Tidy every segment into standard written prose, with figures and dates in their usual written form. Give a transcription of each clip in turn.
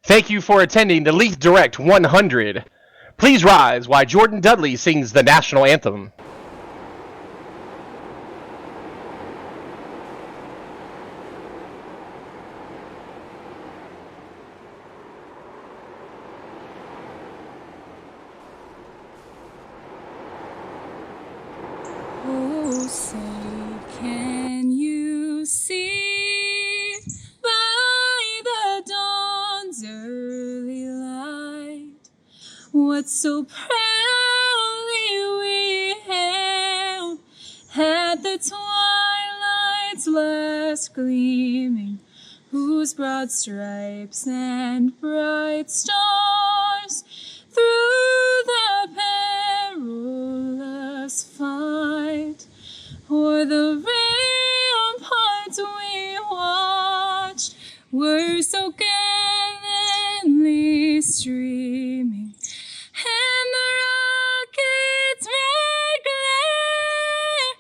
Thank you for attending the Leaf Direct 100. Please rise while Jordan Dudley sings the national anthem. Oh, say, can you see by the dawn's early light what so proudly we hailed at the twilight's last gleaming, whose broad stripes and bright stars through the perilous fight o'er the ramparts we watched were so gallantly streaming, and the rocket's red glare,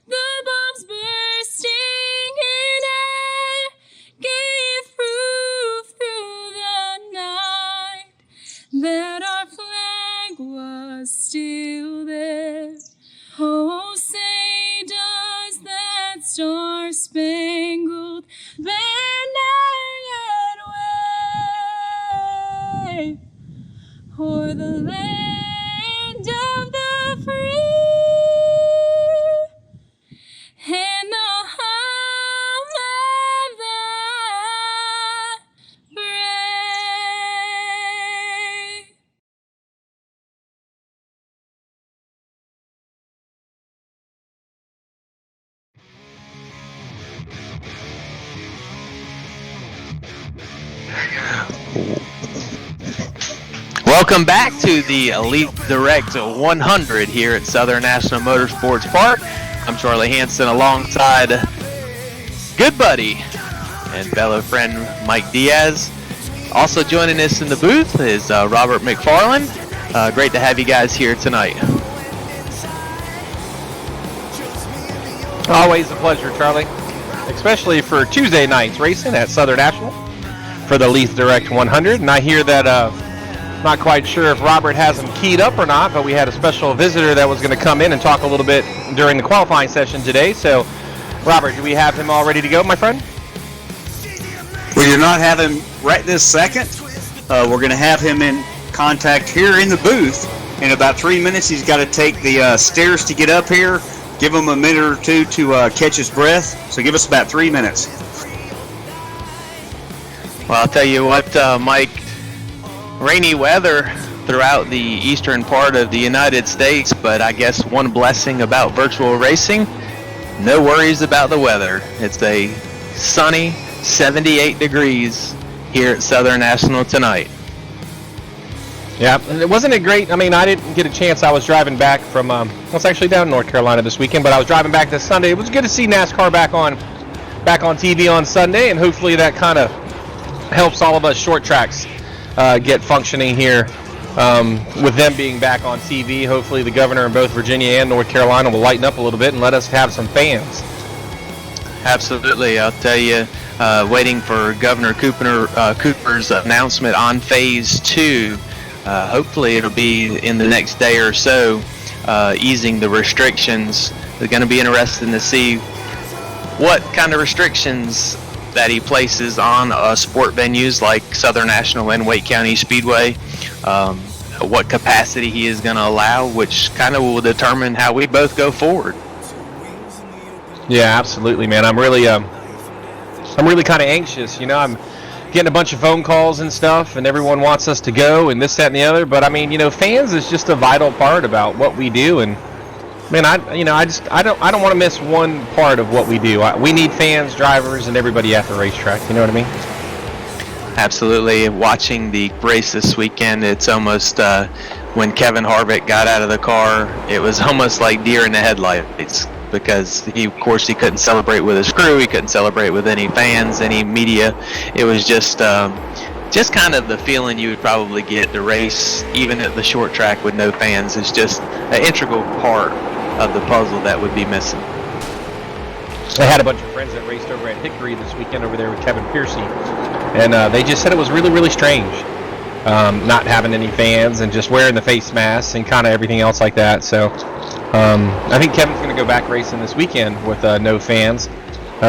the bombs bursting in air, gave proof through the night that our flag was still there. Oh, say does that star-spangled banner yet wave o'er the land of the free and the home of the brave? Welcome back to the Elite Direct 100 here at Southern National Motorsports Park. I'm Charlie Hanson alongside good buddy and fellow friend Mike Diaz. Also joining us in the booth is Robert McFarland. Great to have you guys here tonight. Always a pleasure, Charlie. Especially for Tuesday nights racing at Southern National for the Leaf Direct 100. And I hear that, not quite sure if Robert has them keyed up or not, but we had a special visitor that was going to come in and talk a little bit during the qualifying session today. So, Robert, do we have him all ready to go, my friend? We do not have him right this second. We're going to have him in contact here in the booth in about 3 minutes. He's got to take the stairs to get up here. Give him a minute or two to catch his breath. So give us about 3 minutes. Well, I'll tell you what, Mike, rainy weather throughout the eastern part of the United States, but I guess one blessing about virtual racing, no worries about the weather. It's a sunny 78 degrees here at Southern National tonight. Yeah, and wasn't it great? I mean, I didn't get a chance. I was driving back from, I was actually down in North Carolina this weekend, but I was driving back this Sunday. It was good to see NASCAR back on TV on Sunday, and hopefully that kind of helps all of us short tracks get functioning here with them being back on TV. Hopefully the governor in both Virginia and North Carolina will lighten up a little bit and let us have some fans. Absolutely. I'll tell you, waiting for Governor Cooper's announcement on Phase 2. Hopefully it'll be in the next day or so, easing the restrictions. It's going to be interesting to see what kind of restrictions that he places on sport venues like Southern National and Wake County Speedway, what capacity he is going to allow, which kind of will determine how we both go forward. Yeah, absolutely, man. I'm really kind of anxious. You know, I'm getting a bunch of phone calls and stuff, and everyone wants us to go and this, that, and the other. But I mean, you know, fans is just a vital part about what we do, and man, I don't want to miss one part of what we do. We need fans, drivers, and everybody at the racetrack. You know what I mean? Absolutely. Watching the race this weekend, it's almost when Kevin Harvick got out of the car, it was almost like deer in the headlights, because he couldn't celebrate with his crew, he couldn't celebrate with any fans, any media. It was just kind of the feeling you would probably get to race even at the short track with no fans. It's just an integral part of the puzzle that would be missing. I had a bunch of friends that raced over at Hickory this weekend over there with Kevin Piercy, and they just said it was really, really strange, not having any fans and just wearing the face masks and kind of everything else like that. So I think Kevin's going to go back racing this weekend with no fans.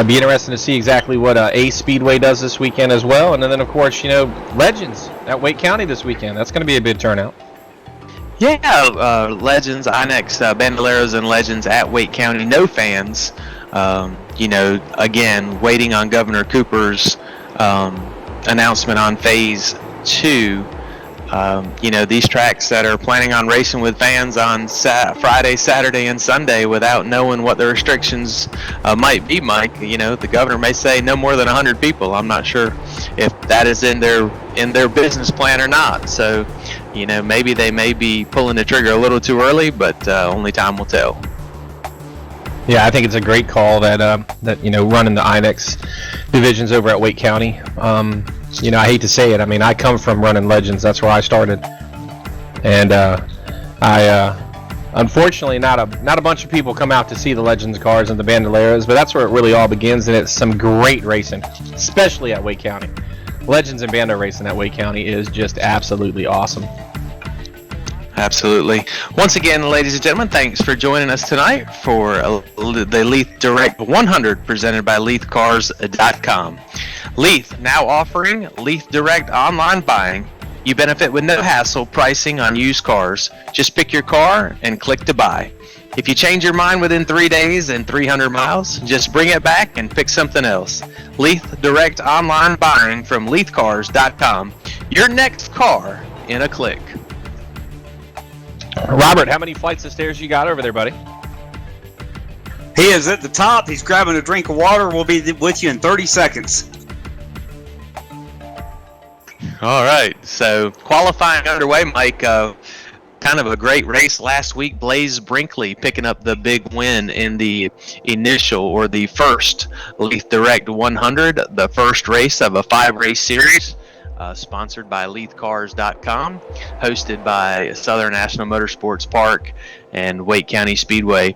Be interesting to see exactly what A Speedway does this weekend as well, and then of course, you know, Legends at Wake County this weekend. That's going to be a big turnout. Yeah, Legends, INEX, Bandoleros, and Legends at Wake County. No fans. You know, again, waiting on Governor Cooper's announcement on Phase 2. You know, these tracks that are planning on racing with fans on Friday, Saturday, and Sunday without knowing what the restrictions might be, Mike. You know, the governor may say no more than 100 people. I'm not sure if that is in their business plan or not. So, you know, maybe they may be pulling the trigger a little too early, but only time will tell. Yeah, I think it's a great call that you know, running the INEX divisions over at Wake County. You know, I hate to say it. I mean, I come from running Legends. That's where I started, and unfortunately, not a bunch of people come out to see the Legends cars and the Bandoleros, but that's where it really all begins, and it's some great racing, especially at Wake County. Legends and Bando racing at Wake County is just absolutely awesome. Absolutely. Once again, ladies and gentlemen, thanks for joining us tonight for the Leith Direct 100 presented by LeithCars.com. Leith now offering Leith Direct online buying. You benefit with no hassle pricing on used cars. Just pick your car and click to buy. If you change your mind within 3 days and 300 miles, just bring it back and pick something else. Leith Direct online buying from LeithCars.com. Your next car in a click. Robert, how many flights of stairs you got over there, buddy? He is at the top. He's grabbing a drink of water. We'll be with you in 30 seconds. All right, so qualifying underway, Mike. Kind of a great race last week. Blaze Brinkley picking up the big win in the initial or the first Leith Direct 100, the first race of a 5-race series. Sponsored by LeithCars.com, hosted by Southern National Motorsports Park and Wake County Speedway,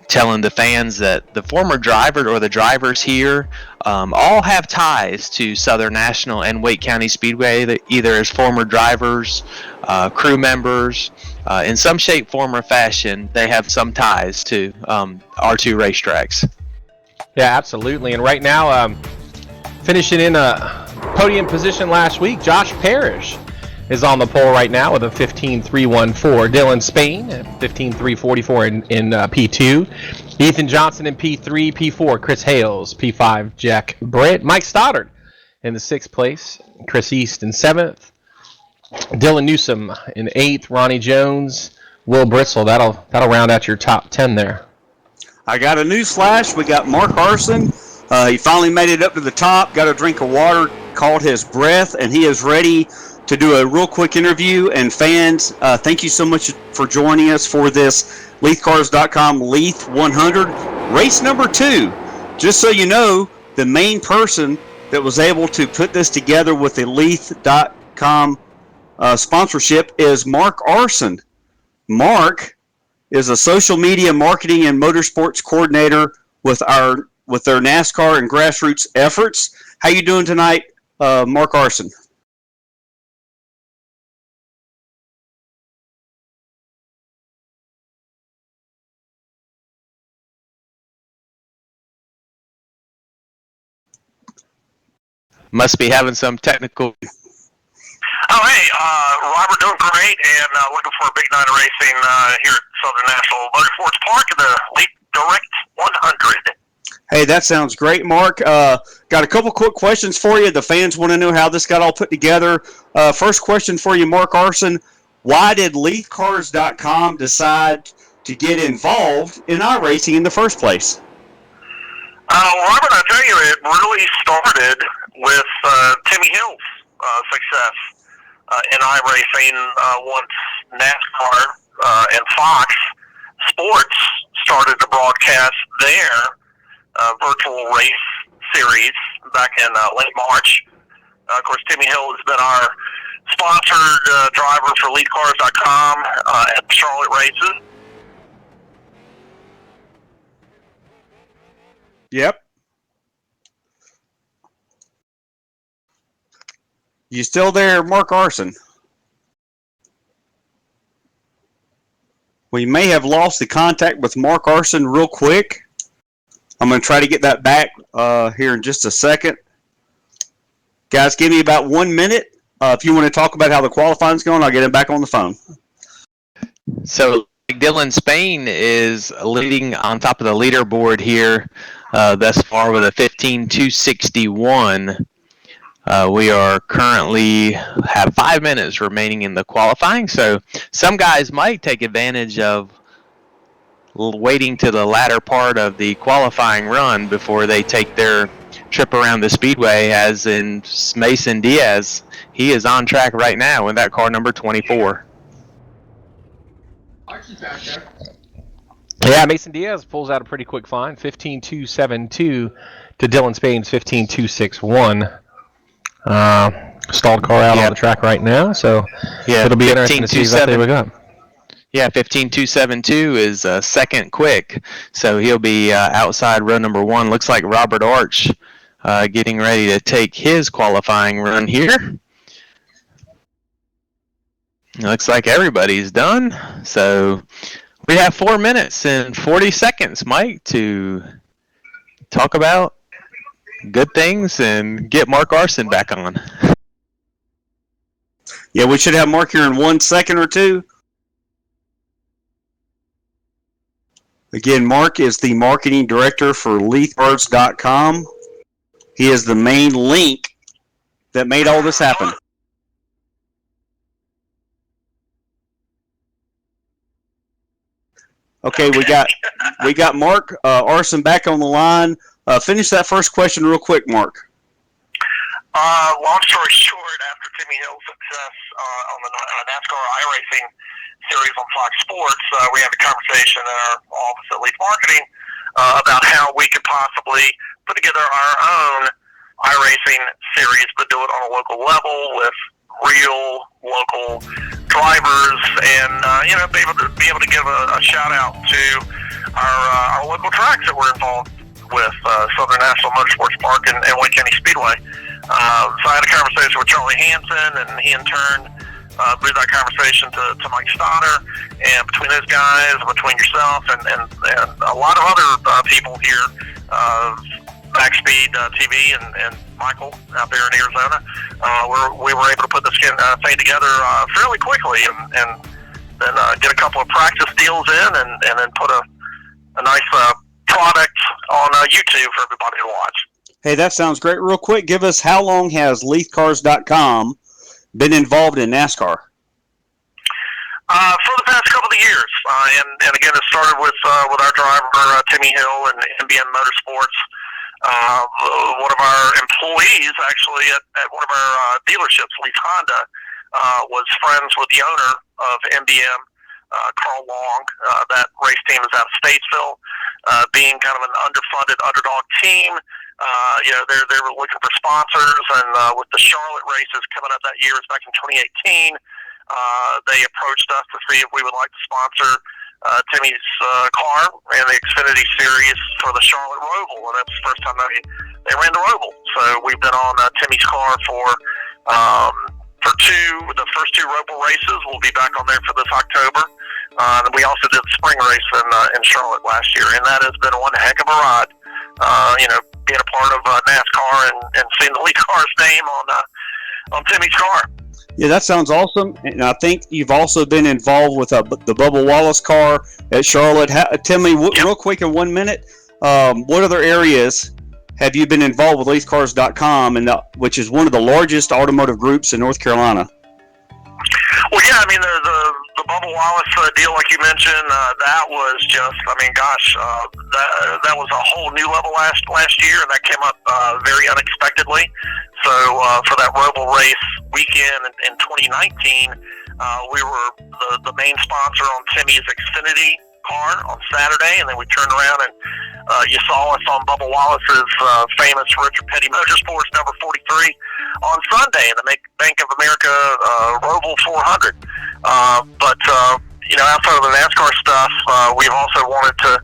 telling the fans that the former driver or the drivers here all have ties to Southern National and Wake County Speedway, either as former drivers, crew members, in some shape, form, or fashion. They have some ties to our two racetracks. Yeah, absolutely. And right now, finishing in a podium position last week, Josh Parrish is on the pole right now with a 15.314. Dylan Spain at 15.344 in P2. Ethan Johnson in P3, P4. Chris Hales, P5. Jack Britt. Mike Stoddard in the 6th place. Chris East in 7th. Dylan Newsom in 8th. Ronnie Jones. Will Britzel. That'll round out your top 10 there. I got a news flash. We got Mark Arson. He finally made it up to the top, got a drink of water, caught his breath, and he is ready to do a real quick interview. And fans, thank you so much for joining us for this LeithCars.com Leith 100, race number 2. Just so you know, the main person that was able to put this together with the Leith.com sponsorship is Mark Arson. Mark is a social media marketing and motorsports coordinator with their NASCAR and grassroots efforts. How you doing tonight, Mark Arson? Must be having some technical. Oh, hey, Robert, doing great, and looking for a big night of racing here at Southern National Motorsports Park in the Leith Direct 100. Hey, that sounds great, Mark. Got a couple quick questions for you. The fans want to know how this got all put together. First question for you, Mark Arson. Why did LeithCars.com decide to get involved in iRacing in the first place? Robert, I tell you, it really started with Timmy Hill's success in iRacing once NASCAR and Fox Sports started to broadcast their virtual race series back in late March. Of course, Timmy Hill has been our sponsored driver for LeithCars.com at Charlotte races. Yep. You still there, Mark Arson? We may have lost the contact with Mark Arson real quick. I'm going to try to get that back here in just a second. Guys, give me about 1 minute. If you want to talk about how the qualifying's going, I'll get him back on the phone. So Dylan Spain is leading on top of the leaderboard here thus far with a 15.261. We are currently have 5 minutes remaining in the qualifying, so some guys might take advantage of waiting to the latter part of the qualifying run before they take their trip around the speedway, as in Mason Diaz. He is on track right now with that car number 24. Yeah, Mason Diaz pulls out a pretty quick find, 15.272 to Dylan Spain's 15.261. Stalled car out on the track right now, so it'll be interesting to see exactly what we got. Yeah, 15.272 is second quick, so he'll be outside row number 1. Looks like Robert Arch getting ready to take his qualifying run here. Looks like everybody's done, so we have 4 minutes and 40 seconds, Mike, to talk about good things and get Mark Arson back on. Yeah, we should have Mark here in 1 second or two. Again, Mark is the marketing director for LeithCars.com. He is the main link that made all this happen. Okay, we got Mark Arson back on the line. Finish that first question real quick, Mark. Long story short, after Timmy Hill's success on the NASCAR iRacing series on Fox Sports, we had a conversation in our office at Leith Marketing about how we could possibly put together our own iRacing series, but do it on a local level with real local drivers, and be able to give a shout out to our local tracks that we're involved with, Southern National Motorsports Park and Wayne County Speedway. So I had a conversation with Charlie Hansen, and he in turn moved that conversation to Mike Stoddard, and between those guys, between yourself and a lot of other people here, MaxSpeedTV and Michael out there in Arizona, we were able to put this thing together fairly quickly, and then get a couple of practice deals in, and then put a nice product on YouTube for everybody to watch. Hey, that sounds great. Real quick, give us, how long has LeithCars.com been involved in NASCAR? For the past couple of years, and again, it started with our driver Timmy Hill and MBM Motorsports. One of our employees, actually, at one of our dealerships, Leith Honda, was friends with the owner of MBM, Carl Long. That race team is out of Statesville, being kind of an underfunded underdog team. They were looking for sponsors, and with the Charlotte races coming up that year, it's back in 2018. They approached us to see if we would like to sponsor Timmy's car and the Xfinity Series for the Charlotte Roval, and that's the first time they ran the Roval. So we've been on Timmy's car for the first two Roval races. We'll be back on there for this October. And we also did the spring race in Charlotte last year, and that has been one heck of a ride. Being a part of NASCAR and seeing the LeithCars name on Timmy's car. Yeah, that sounds awesome. And I think you've also been involved with the Bubba Wallace car at Charlotte. Timmy, real quick in 1 minute, what other areas have you been involved with LeithCars.com, which is one of the largest automotive groups in North Carolina? Well, yeah, I mean, the Bubba Wallace deal, like you mentioned, that was just, that was a whole new level last year, and that came up very unexpectedly. So for that Roval race weekend in 2019, we were the main sponsor on Timmy's Xfinity car on Saturday, and then we turned around and you saw us on Bubba Wallace's famous Richard Petty Motorsports number 43 on Sunday in the Bank of America Roval 400. But outside of the NASCAR stuff, we've also wanted to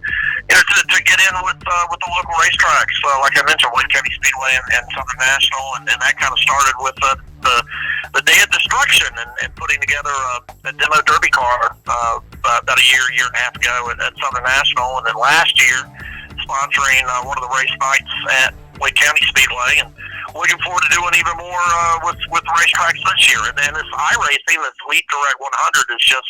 get in with the local racetracks. Like I mentioned, Wayne County Speedway and Southern National, and that kind of started with the day of destruction and putting together a demo derby car about a year and a half ago at Southern National, and then last year sponsoring one of the race nights at Wake County Speedway, and looking forward to doing even more with racetracks this year. And then this iRacing, this Lead Direct 100, is just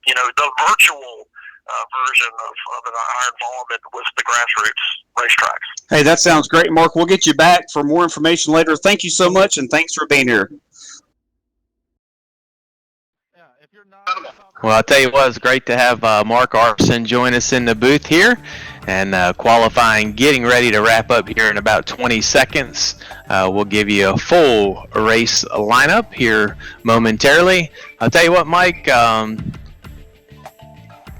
the virtual version of an our involvement with the grassroots racetracks. Hey, that sounds great, Mark. We'll get you back for more information later. Thank you so much, and thanks for being here. Well, I'll tell you what, it's great to have Mark Arpson join us in the booth here, and qualifying, getting ready to wrap up here in about 20 seconds. We'll give you a full race lineup here momentarily. I'll tell you what, Mike,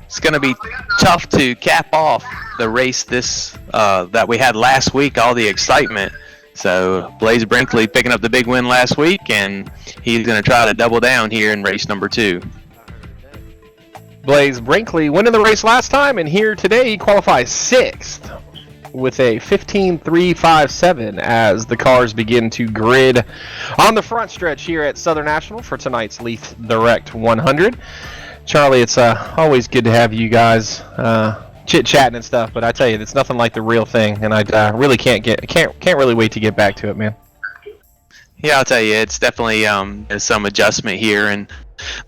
it's going to be tough to cap off the race that we had last week, all the excitement. So Blaze Brinkley picking up the big win last week, and he's going to try to double down here in race number 2. Blaze Brinkley winning the race last time, and here today he qualifies 6th with a 15.357 as the cars begin to grid on the front stretch here at Southern National for tonight's Lead Direct 100. Charlie, it's always good to have you guys chit-chatting and stuff, but I tell you, it's nothing like the real thing, and I really can't really wait to get back to it, man. Yeah, I'll tell you, it's definitely some adjustment here, and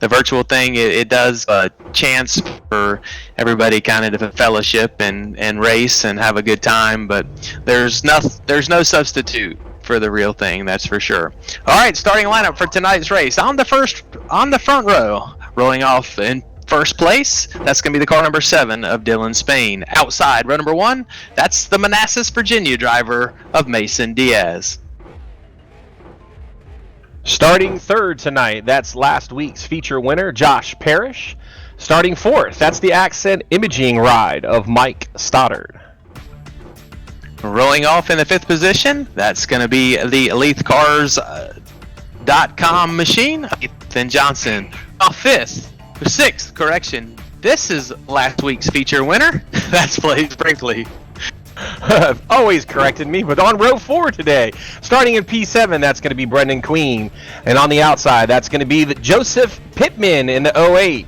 the virtual thing, it does a chance for everybody kind of to fellowship and race and have a good time, but there's no substitute for the real thing, that's for sure. All right, starting lineup for tonight's race. On the front row, rolling off in first place, that's going to be the car number 7 of Dylan Spain. Outside, row number 1, that's the Manassas, Virginia driver of Mason Diaz. Starting 3rd tonight, that's last week's feature winner, Josh Parrish. Starting 4th, that's the Accent Imaging ride of Mike Stoddard. Rolling off in the 5th position, that's going to be the ElitheCars.com machine, Ethan Johnson. Off 6th, correction. This is last week's feature winner. That's Blaze Brinkley. Always corrected me, but on row 4 today, starting in P7, that's going to be Brendan Queen, and on the outside, that's going to be Joseph Pittman in the 08.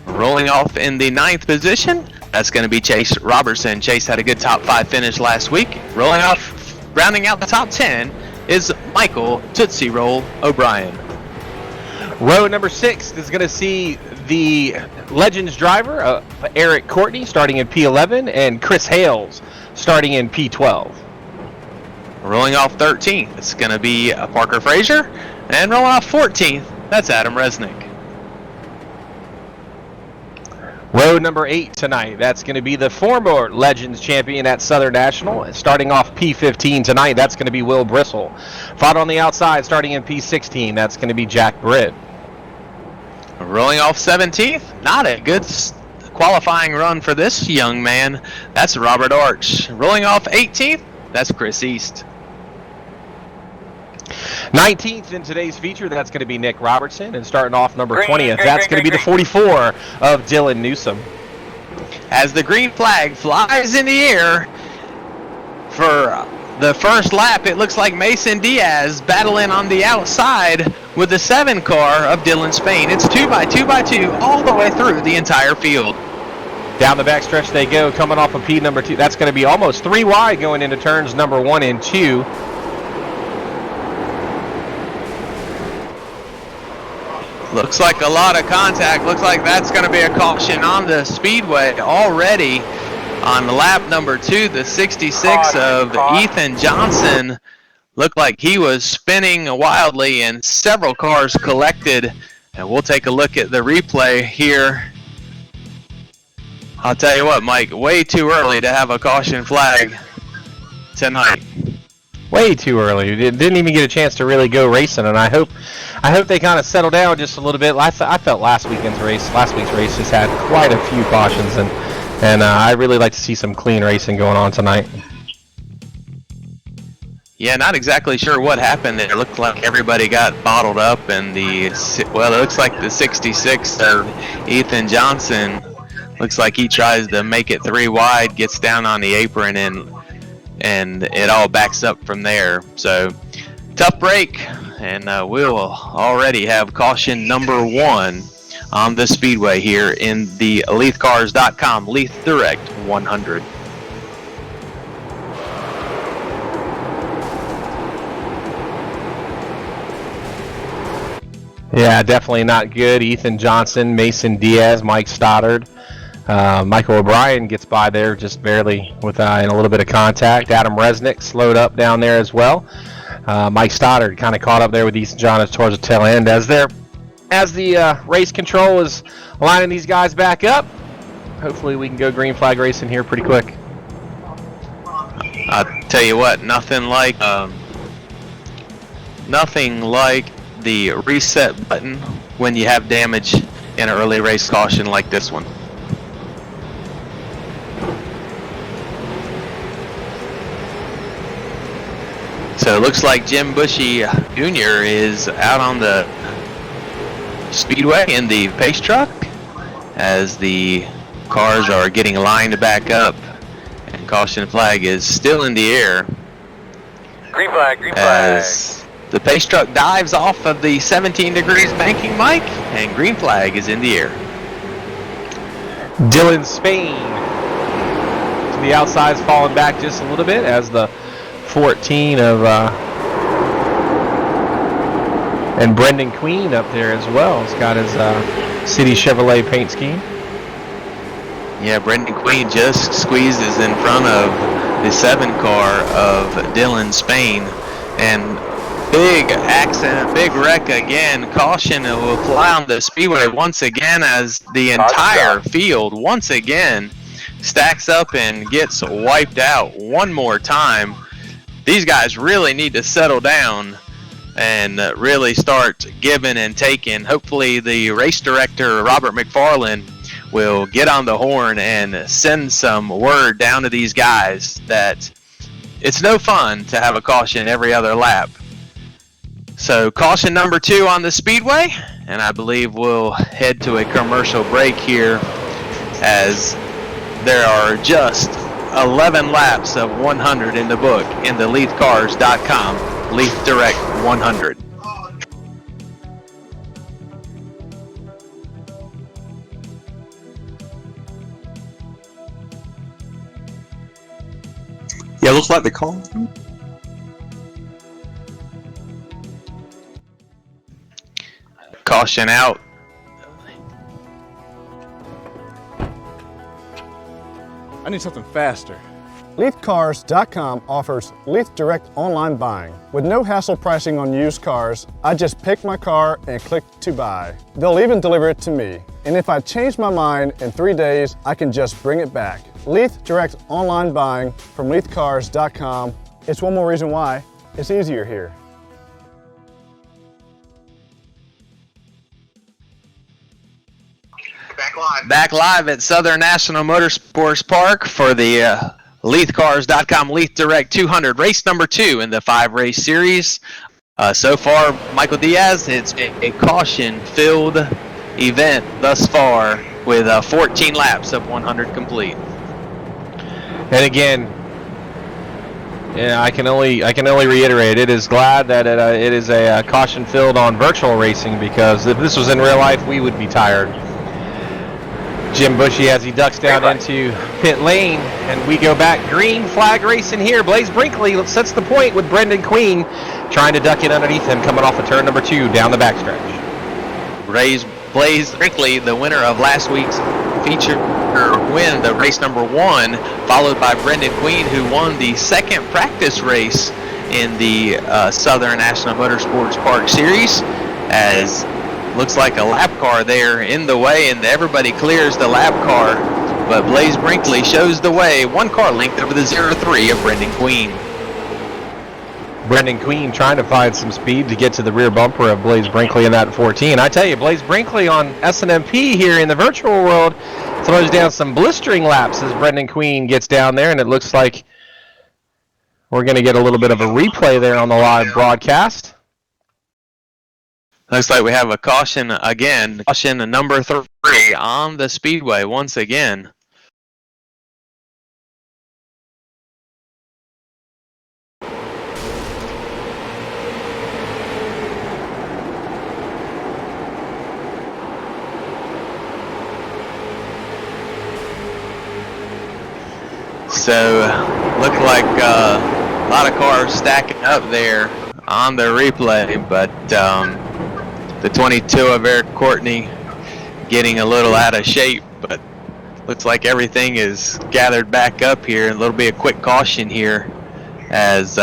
Rolling off in the 9th position, that's going to be Chase Robertson. Chase had a good top 5 finish last week. Rolling off, rounding out the top 10, is Michael Tootsie Roll O'Brien. Row number 6 is going to see the Legends driver, Eric Courtney, starting in P11, and Chris Hales starting in P12. Rolling off 13th, it's going to be Parker Frazier, and rolling off 14th, that's Adam Resnick. Row number 8 tonight, that's going to be the former Legends champion at Southern National. Starting off P15 tonight, that's going to be Will Bristol. Fought on the outside, starting in P16, that's going to be Jack Britt. Rolling off 17th, not a good qualifying run for this young man. That's Robert Arch. Rolling off 18th, that's Chris East. 19th in today's feature, that's going to be Nick Robertson. And starting off number 20th, that's going to be the 44 of Dylan Newsom. As the green flag flies in the air for the first lap, it looks like Mason Diaz battling on the outside with the 7 car of Dylan Spain. It's 2 by 2 by 2 all the way through the entire field. Down the backstretch they go, coming off of P number 2. That's going to be almost 3 wide going into turns number 1 and 2. Looks like a lot of contact. Looks like that's going to be a caution on the speedway already. On lap number 2, the 66 of Ethan Johnson looked like he was spinning wildly, and several cars collected. And we'll take a look at the replay here. I'll tell you what, Mike, way too early to have a caution flag tonight. Way too early. Didn't even get a chance to really go racing, and I hope they kind of settle down just a little bit. I felt last week's race just had quite a few cautions, and I'd really like to see some clean racing going on tonight. Yeah, not exactly sure what happened there. It looked like everybody got bottled up, and it looks like the 66 of Ethan Johnson looks like he tries to make it 3 wide, gets down on the apron, and it all backs up from there. So Tough break, and we'll already have caution number 1 on the speedway here in the LeithCars.com Leith Direct 100. Yeah, definitely not good. Ethan Johnson, Mason Diaz, Mike Stoddard. Michael O'Brien gets by there just barely with in a little bit of contact. Adam Resnick slowed up down there as well. Mike Stoddard kind of caught up there with Ethan Johnson towards the tail end as the race control is lining these guys back up. Hopefully we can go green flag racing here pretty quick. I'll tell you what, nothing like the reset button when you have damage in an early race caution like this one. So it looks like Jim Bushy Jr. is out on the speedway in the pace truck as the cars are getting lined back up, and caution flag is still in the air. Green flag, green flag. As the pace truck dives off of the 17 degrees banking, Mike, and green flag is in the air. Dylan Spain to the outside is falling back just a little bit as the 14 of and Brendan Queen up there as well. He's got his City Chevrolet paint scheme. Yeah, Brendan Queen just squeezes in front of the 7 car of Dylan Spain, and big accident, big wreck again. Caution will fly on the speedway once again as the entire field once again stacks up and gets wiped out one more time. These guys really need to settle down and really start giving and taking. Hopefully the race director, Robert McFarland, will get on the horn and send some word down to these guys that it's no fun to have a caution every other lap. So caution number 2 on the speedway, and I believe we'll head to a commercial break here as there are just 11 laps of 100 in the book in the LeithCars.com Leith Direct 100. Yeah, looks like the call. Caution out. I need something faster. LeithCars.com offers Leith Direct online buying. With no hassle pricing on used cars, I just pick my car and click to buy. They'll even deliver it to me. And if I change my mind in 3 days, I can just bring it back. Leith Direct online buying from LeithCars.com. It's one more reason why it's easier here. Back live at Southern National Motorsports Park for the LeithCars.com Leith Direct 200, race number 2 in the 5-race series. So far, Michael Diaz, it's a caution-filled event thus far with 14 laps of 100 complete. And again, yeah, I can only reiterate, it is glad that it is a caution-filled on virtual racing, because if this was in real life, we would be tired. Jim Bushy as he ducks down into pit lane, and we go back green flag racing here. Blaze Brinkley sets the point with Brendan Queen trying to duck in underneath him, coming off of turn number 2 down the backstretch. Blaze Brinkley, the winner of last week's feature win, the race number 1, followed by Brendan Queen, who won the 2nd practice race in the Southern National Motorsports Park Series, as looks like a lap car there in the way, and everybody clears the lap car, but Blaze Brinkley shows the way, 1 car length over the 0-3 of Brendan Queen. Brendan Queen trying to find some speed to get to the rear bumper of Blaze Brinkley in that 14. I tell you, Blaze Brinkley on SNMP here in the virtual world throws down some blistering laps as Brendan Queen gets down there, and it looks like we're going to get a little bit of a replay there on the live broadcast. Looks like we have a caution again. Caution number 3 on the speedway once again. So, look like a lot of cars stacking up there on the replay, but the 22 of Eric Courtney getting a little out of shape, but looks like everything is gathered back up here, and there'll be a quick caution here as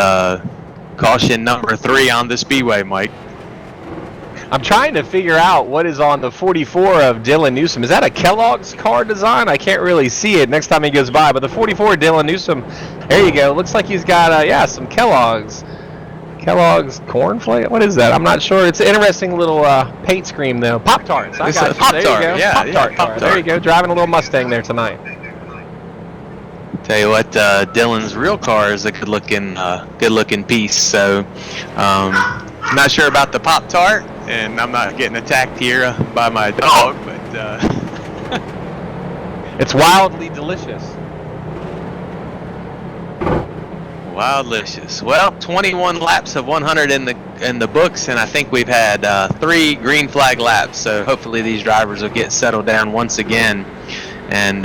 caution number 3 on the speedway, Mike. I'm trying to figure out what is on the 44 of Dylan Newsom. Is that a Kellogg's car design? I can't really see it next time he goes by, but the 44 Dylan Newsom, there you go. Looks like he's got, some Kellogg's cornflake. What is that? I'm not sure. It's an interesting little paint scheme, though. Pop-Tarts. I got you. Pop-Tart. There you go. Yeah, Pop-Tart car. Pop-Tart. There you go. Driving a little Mustang there tonight. Tell you what, Dylan's real car is a good-looking piece. So, I'm not sure about the Pop-Tart, and I'm not getting attacked here by my dog, but it's wildly delicious. Wildlicious. Well, 21 laps of 100 in the books, and I think we've had 3 green flag laps. So hopefully these drivers will get settled down once again, and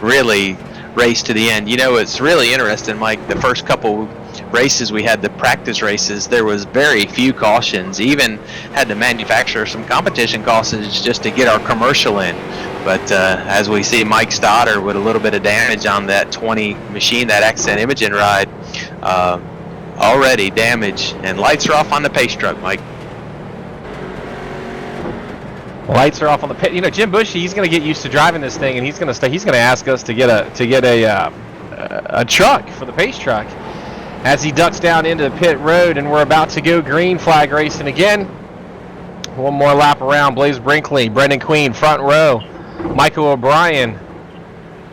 really race to the end. You know, it's really interesting, Mike. The first couple races we had, the practice races, there was very few cautions. Even had to manufacture some competition cautions just to get our commercial in. But as we see Mike Stoddard with a little bit of damage on that 20 machine, that Accent Imogen ride, already damage, and lights are off on the pace truck, Mike. Lights are off on the pit. You know, Jim Bushy, he's going to get used to driving this thing, and he's going to ask us to get a truck for the pace truck as he ducks down into the pit road, and we're about to go green flag racing again. One more lap around. Blaze Brinkley, Brendan Queen, front row. Michael O'Brien,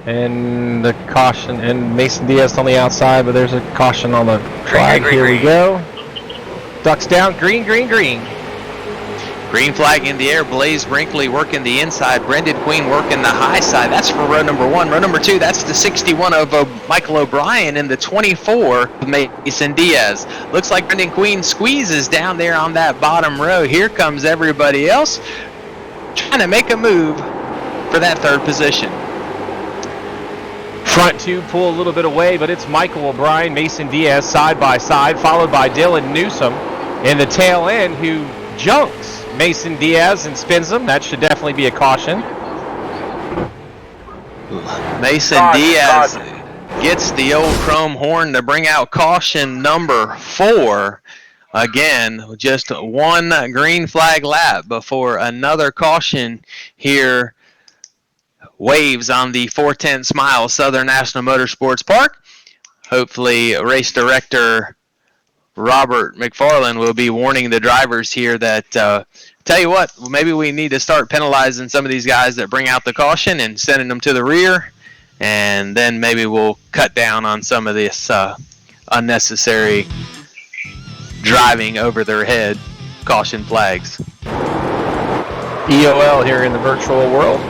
and the caution, and Mason Diaz on the outside, but there's a caution on the flag. Here we go. Ducks down. Green, green, green. Green flag in the air. Blaze Brinkley working the inside. Brendan Queen working the high side. That's for row number 1. Row number 2, that's the 61 of Michael O'Brien, and the 24 of Mason Diaz. Looks like Brendan Queen squeezes down there on that bottom row. Here comes everybody else trying to make a move for that 3rd position. Front 2 pull a little bit away, but it's Michael O'Brien, Mason Diaz side by side, followed by Dylan Newsom in the tail end, who junks Mason Diaz and spins him. That should definitely be a caution. Mason Diaz gets the old chrome horn to bring out caution number 4. Again, just 1 green flag lap before another caution here waves on the 410 Smile Southern National Motorsports Park. Hopefully, race director Robert McFarland will be warning the drivers here that, tell you what, maybe we need to start penalizing some of these guys that bring out the caution and sending them to the rear, and then maybe we'll cut down on some of this unnecessary driving over their head caution flags. EOL here in the virtual world.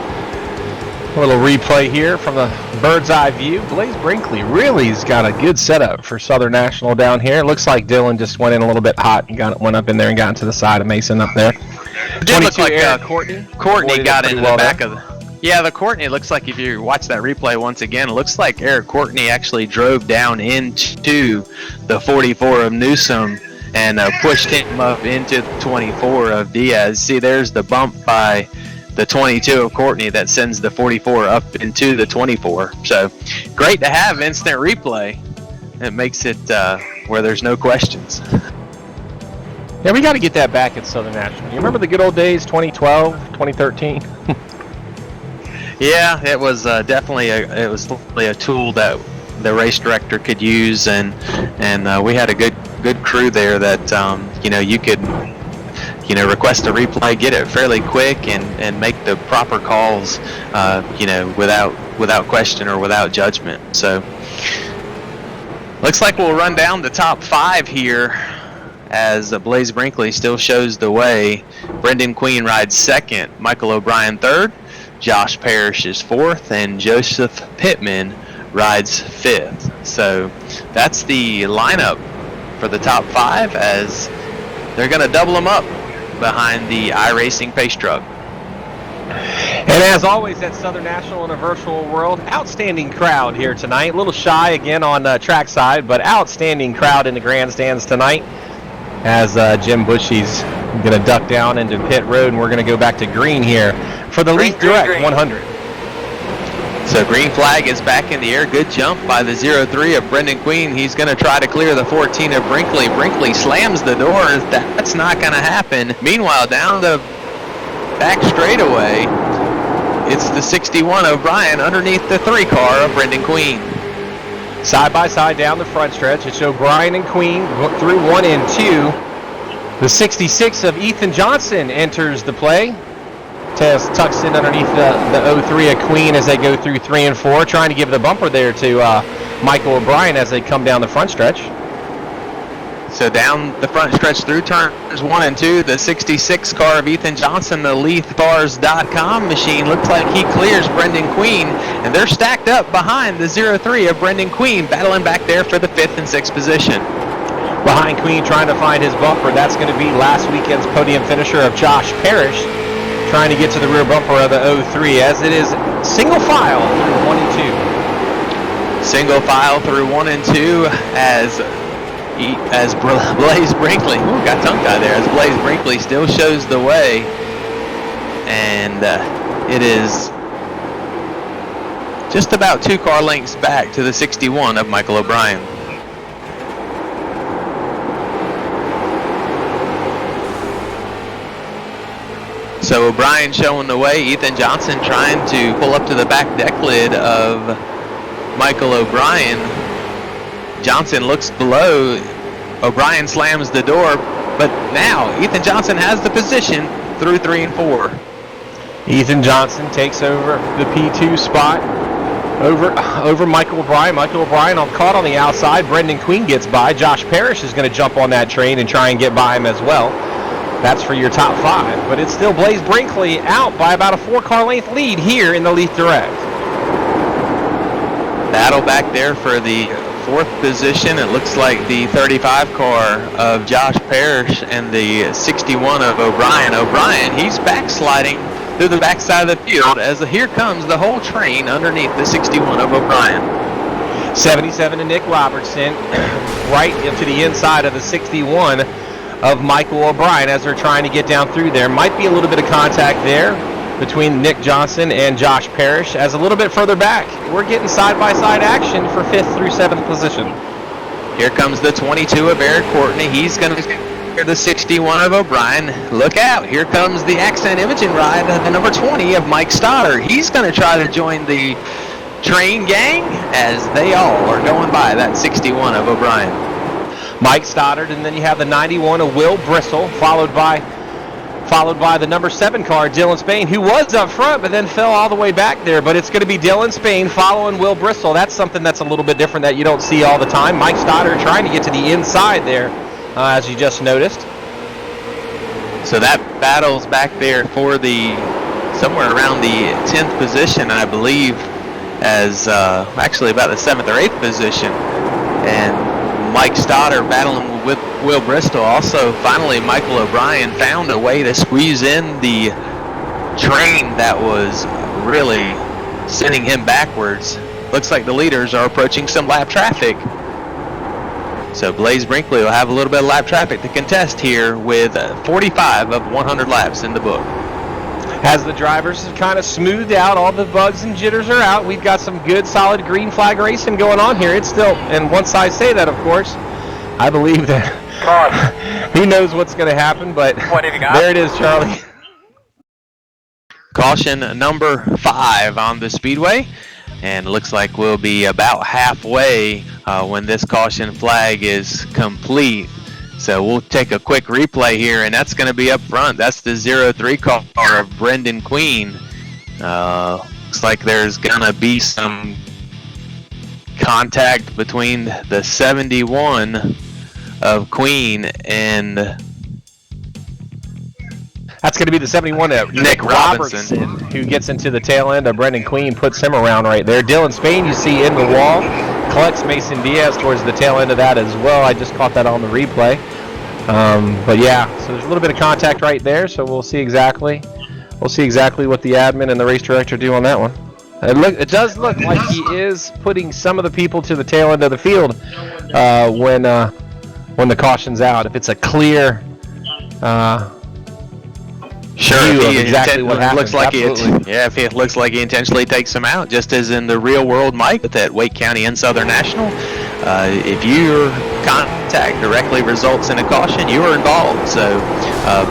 A little replay here from the bird's eye view. Blaze Brinkley really has got a good setup for Southern National down here. It looks like Dylan just went in a little bit hot and went up in there and got into the side of Mason up there. It did look like Courtney got into the back of the... Yeah, the Courtney looks like, if you watch that replay once again, it looks like Eric Courtney actually drove down into the 44 of Newsom and pushed him up into the 24 of Diaz. See, there's the bump by the 22 of Courtney that sends the 44 up into the 24. So great to have instant replay. It makes it where there's no questions. Yeah, we got to get that back at Southern National. You remember the good old days, 2012, 2013? Yeah, it was definitely a tool that the race director could use, and we had a good crew there that you could request a replay, get it fairly quick, and make the proper calls, without question or without judgment. So looks like we'll run down the top 5 here as Blaze Brinkley still shows the way. Brendan Queen rides 2nd, Michael O'Brien 3rd, Josh Parrish is 4th, and Joseph Pittman rides 5th. So that's the lineup for the top 5, as they're going to double them up behind the iRacing pace truck. And as always at Southern National in a virtual world, outstanding crowd here tonight. A little shy again on trackside, but outstanding crowd in the grandstands tonight. As Jim Bushy's going to duck down into pit road, and we're going to go back to green here for the Leaf Direct 100. So green flag is back in the air. Good jump by the 03 of Brendan Queen. He's going to try to clear the 14 of Brinkley. Brinkley slams the door. That's not going to happen. Meanwhile, down the back straightaway, it's the 61 O'Brien underneath the 3 car of Brendan Queen. Side by side down the front stretch. It's O'Brien and Queen through 1 and 2. The 66 of Ethan Johnson enters the play. Tess tucks in underneath the 03 of Queen as they go through 3 and 4, trying to give the bumper there to Michael O'Brien as they come down the front stretch. So down the front stretch through turns 1 and 2, the 66 car of Ethan Johnson, the LeafBars.com machine, looks like he clears Brendan Queen, and they're stacked up behind the 03 of Brendan Queen, battling back there for the 5th and 6th position. Behind Queen, trying to find his bumper. That's going to be last weekend's podium finisher of Josh Parrish, trying to get to the rear bumper of the 03, as it is single file through 1 and 2. Single file through 1 and 2 as Blaze Brinkley, got tongue-tied there, as Blaze Brinkley still shows the way, and it is just about 2 car lengths back to the 61 of Michael O'Brien. So O'Brien showing the way, Ethan Johnson trying to pull up to the back deck lid of Michael O'Brien. Johnson looks below, O'Brien slams the door, but now Ethan Johnson has the position through 3 and 4. Ethan Johnson takes over the P2 spot over Michael O'Brien. Michael O'Brien caught on the outside. Brendan Queen gets by. Josh Parrish is going to jump on that train and try and get by him as well. That's for your top 5, but it's still Blaze Brinkley out by about a 4-car length lead here in the Leaf Direct. Battle back there for the 4th position. It looks like the 35 car of Josh Parrish and the 61 of O'Brien. O'Brien, he's backsliding through the backside of the field as here comes the whole train underneath the 61 of O'Brien. 77 to Nick Robertson, right to the inside of the 61 of Michael O'Brien as they're trying to get down through there. Might be a little bit of contact there between Nick Johnson and Josh Parrish, as a little bit further back, we're getting side-by-side action for 5th through 7th position. Here comes the 22 of Eric Courtney. He's going to clear the 61 of O'Brien. Look out. Here comes the Accent Imaging ride, the number 20 of Mike Stoddard. He's going to try to join the train gang as they all are going by that 61 of O'Brien. Mike Stoddard, and then you have the 91 of Will Bristol, followed by the number 7 car, Dylan Spain, who was up front but then fell all the way back there. But it's going to be Dylan Spain following Will Bristol. That's something that's a little bit different that you don't see all the time. Mike Stoddard trying to get to the inside there, as you just noticed. So that battle's back there for somewhere around the 10th position, I believe, as actually about the 7th or 8th position. And Mike Stoddard battling with Will Bristol. Also, finally, Michael O'Brien found a way to squeeze in the train that was really sending him backwards. Looks like the leaders are approaching some lap traffic. So Blaze Brinkley will have a little bit of lap traffic to contest here with 45 of 100 laps in the book. As the drivers have kind of smoothed out, all the bugs and jitters are out. We've got some good, solid green flag racing going on here. It's still, and once I say that, of course, I believe that who knows what's going to happen, but there it is, Charlie. Caution number 5 on the speedway, and looks like we'll be about halfway when this caution flag is complete. So we'll take a quick replay here, and that's going to be up front. That's the 03 car of Brendan Queen. Looks like there's going to be some contact between the 71 of Queen and that's going to be the 71 of Nick Robertson, who gets into the tail end of Brendan Queen, puts him around right there. Dylan Spain, you see in the wall, collects Mason Diaz towards the tail end of that as well. I just caught that on the replay. But yeah, so there's a little bit of contact right there, so we'll see exactly We'll see exactly what the admin and the race director do on that one. It does look like he is putting some of the people to the tail end of the field when the caution's out. If it's a clear view of exactly what happens. Looks like if it looks like he intentionally takes him out, just as in the real world, Mike, at Wake County and Southern National. If your contact directly results in a caution, you are involved. So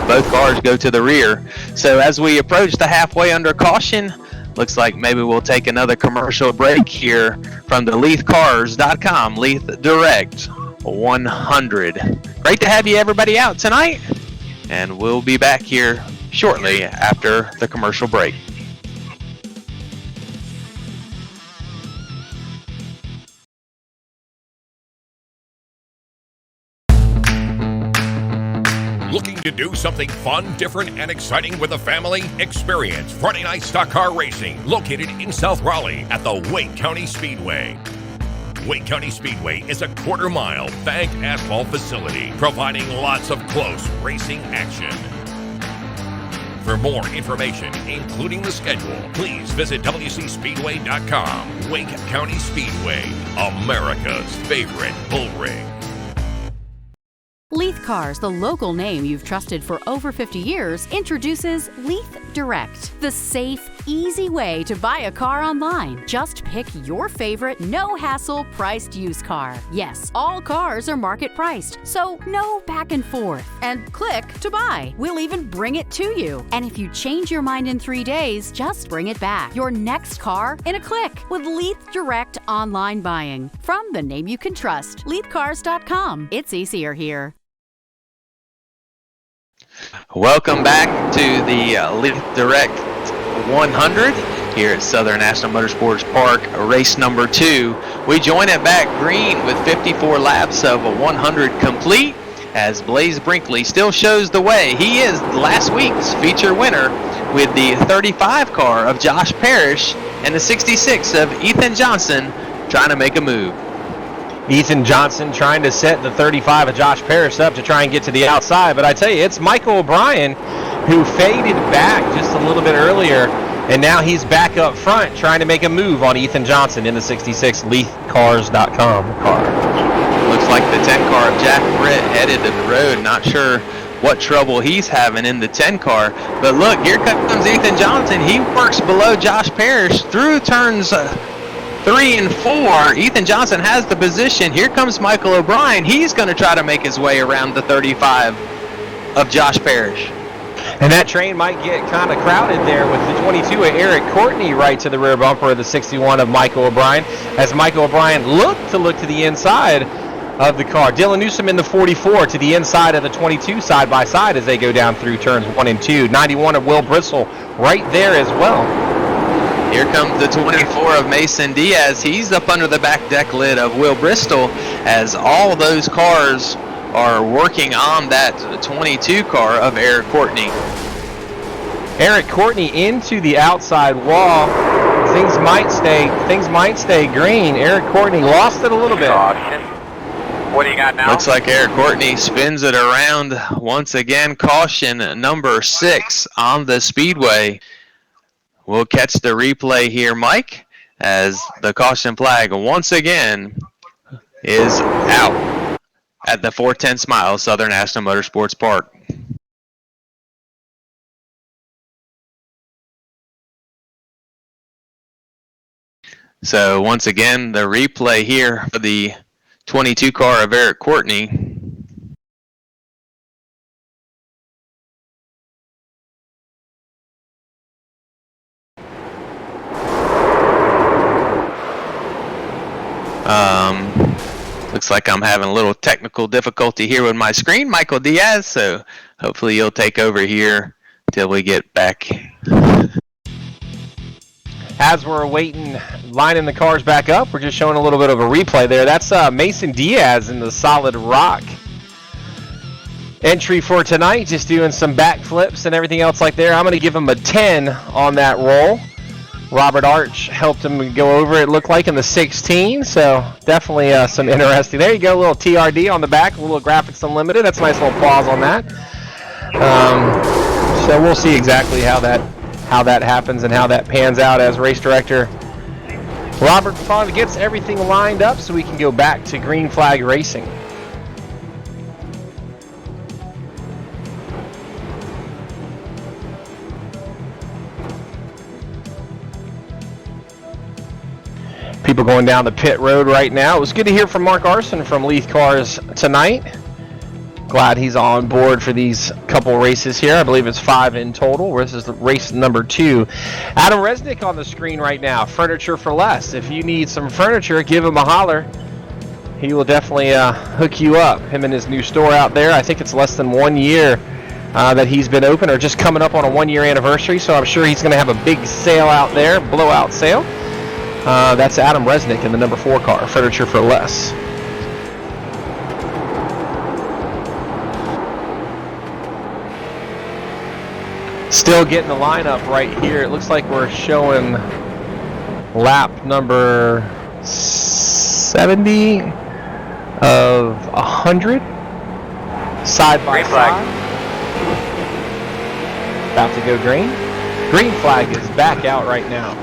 both cars go to the rear. So as we approach the halfway under caution, looks like maybe we'll take another commercial break here from the LeithCars.com, Leith Direct 100. Great to have you everybody out tonight, and we'll be back here shortly after the commercial break. Looking to do something fun, different, and exciting with the family? Experience Friday Night Stock Car Racing, located in South Raleigh at the Wake County Speedway. Wake County Speedway is a quarter-mile banked asphalt facility, providing lots of close racing action. For more information, including the schedule, please visit WCSpeedway.com. Wake County Speedway, America's favorite bull ring. Leith Cars, the local name you've trusted for over 50 years, introduces Leith Direct, the safe, easy way to buy a car online. Just pick your favorite, no-hassle priced used car. Yes, all cars are market priced, so no back and forth. And click to buy. We'll even bring it to you. And if you change your mind in 3 days, just bring it back. Your next car in a click with Leith Direct online buying. From the name you can trust, LeithCars.com. It's easier here. Welcome back to the Leith Direct 100 here at Southern National Motorsports Park, race number 2. We join at back green with 54 laps of 100 complete, as Blaze Brinkley still shows the way. He is last week's feature winner with the 35 car of Josh Parrish and the 66 of Ethan Johnson trying to make a move. Ethan Johnson trying to set the 35 of Josh Parrish up to try and get to the outside. But I tell you, it's Michael O'Brien who faded back just a little bit earlier, and now he's back up front trying to make a move on Ethan Johnson in the 66 LeithCars.com car. Looks like the 10 car of Jack Britt headed to the road. Not sure what trouble he's having in the 10 car. But look, here comes Ethan Johnson. He works below Josh Parrish through turns 3 and 4. Ethan Johnson has the position. Here comes Michael O'Brien. He's going to try to make his way around the 35 of Josh Parrish. And that train might get kind of crowded there with the 22 of Eric Courtney right to the rear bumper of the 61 of Michael O'Brien, as Michael O'Brien look to the inside of the car. Dylan Newsom in the 44 to the inside of the 22 side by side as they go down through turns 1 and 2. 91 of Will Bristol right there as well. Here comes the 24 of Mason Diaz. He's up under the back deck lid of Will Bristol, as all those cars are working on that 22 car of Eric Courtney. Eric Courtney into the outside wall. Things might stay green. Eric Courtney lost it a little bit. Caution. What do you got now? Looks like Eric Courtney spins it around once again. Caution number 6 on the speedway. We'll catch the replay here, Mike, as the caution flag once again is out at the 410 Smile Southern National Motorsports Park. So once again, the replay here for the 22 car of Eric Courtney. Looks like I'm having a little technical difficulty here with my screen, Michael Diaz, so hopefully you'll take over here till we get back. As we're waiting, lining the cars back up, we're just showing a little bit of a replay there. That's Mason Diaz in the Solid Rock entry for tonight, just doing some backflips and everything else like there. I'm going to give him a 10 on that roll. Robert Arch helped him go over, it looked like, in the 16, so definitely some interesting. There you go, a little TRD on the back, a little Graphics Unlimited. That's a nice little pause on that. So we'll see exactly how that how that happens and how that pans out as race director Robert Fond gets everything lined up so we can go back to green flag racing. People going down the pit road right now. It was good to hear from Mark Arson from Leith Cars tonight. Glad he's on board for these couple races here. I believe it's 5 in total. This is race number 2. Adam Resnick on the screen right now. Furniture for Less. If you need some furniture, give him a holler. He will definitely hook you up. Him and his new store out there. I think it's less than 1 year that he's been open, or just coming up on a 1-year anniversary. So I'm sure he's going to have a big sale out there, blowout sale. That's Adam Resnick in the number 4 car, Furniture for Less. Still getting the lineup right here. It looks like we're showing lap number 70 of 100. Side by side. About to go green. Green flag is back out right now.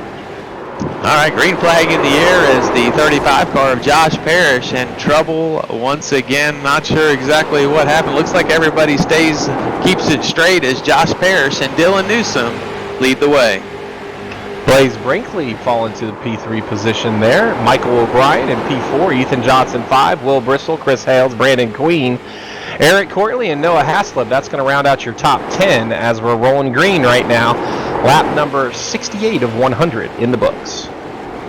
All right, green flag in the air as the 35 car of Josh Parrish in trouble once again. Not sure exactly what happened. Looks like everybody keeps it straight as Josh Parrish and Dylan Newsom lead the way. Blaze Brinkley fall into the P3 position there. Michael O'Brien in P4. Ethan Johnson 5. Will Bristol, Chris Hales, Brandon Queen, Eric Courtley, and Noah Haslip. That's going to round out your top 10 as we're rolling green right now. Lap number 68 of 100 in the books.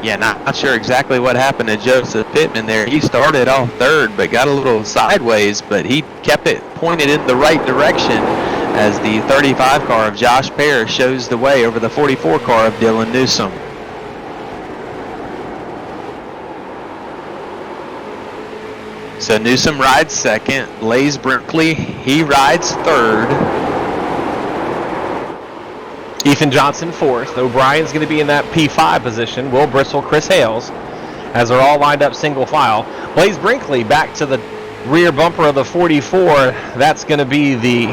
Yeah, not sure exactly what happened to Joseph Pittman there. He started off third, but got a little sideways, but he kept it pointed in the right direction as the 35 car of Josh Parrish shows the way over the 44 car of Dylan Newsom. So Newsom rides second. Blaze Brinkley, he rides third. Ethan Johnson 4th. O'Brien's going to be in that P5 position. Will Bristol, Chris Hales, as they're all lined up single file. Blaze Brinkley back to the rear bumper of the 44. That's going to be the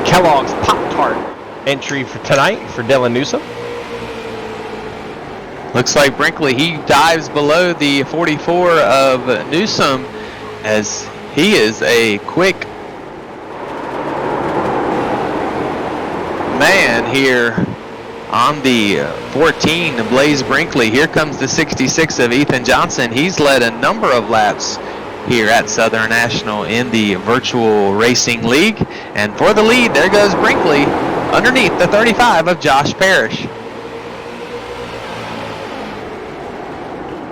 Kellogg's Pop-Tart entry for tonight for Dylan Newsom. Looks like Brinkley, he dives below the 44 of Newsom as he is a quick man here on the 14, Blaze Brinkley. Here comes the 66 of Ethan Johnson. He's led a number of laps here at Southern National in the Virtual Racing League. And for the lead, there goes Brinkley underneath the 35 of Josh Parrish.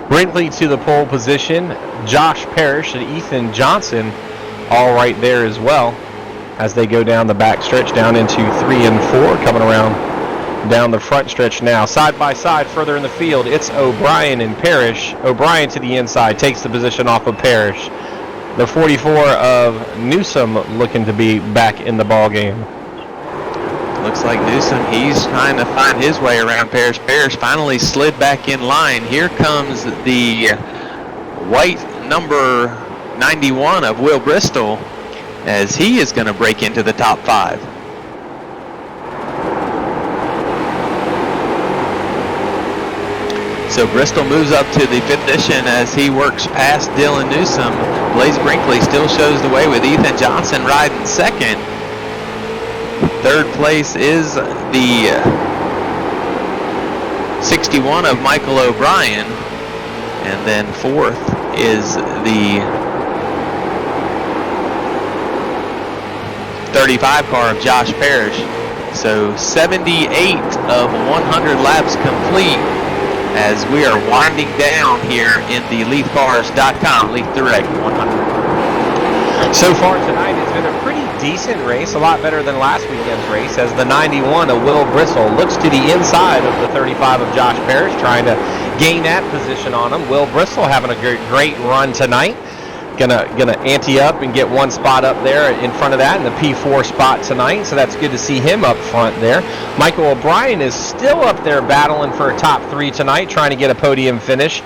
Brinkley to the pole position. Josh Parrish and Ethan Johnson all right there as well, as they go down the back stretch down into 3 and 4, coming around down the front stretch now. Side by side further in the field, it's O'Brien and Parrish. O'Brien to the inside takes the position off of Parrish. The 44 of Newsom looking to be back in the ball game. Looks like Newsom, he's trying to find his way around Parrish. Parrish finally slid back in line. Here comes the white number 91 of Will Bristol, as he is going to break into the top 5. So Bristol moves up to the 5th position as he works past Dylan Newsom. Blaze Brinkley still shows the way with Ethan Johnson riding second. Third place is the 61 of Michael O'Brien. And then 4th is the 35 car of Josh Parrish. So 78 of 100 laps complete as we are winding down here in the LeithCars.com Leith Direct 100. So far tonight it's been a pretty decent race, a lot better than last weekend's race, as the 91 of Will Bristol looks to the inside of the 35 of Josh Parrish, trying to gain that position on him. Will Bristol having a great run tonight. Gonna ante up and get one spot up there in front of that in the P4 spot tonight, so that's good to see him up front there. Michael O'Brien is still up there battling for a top 3 tonight, trying to get a podium finish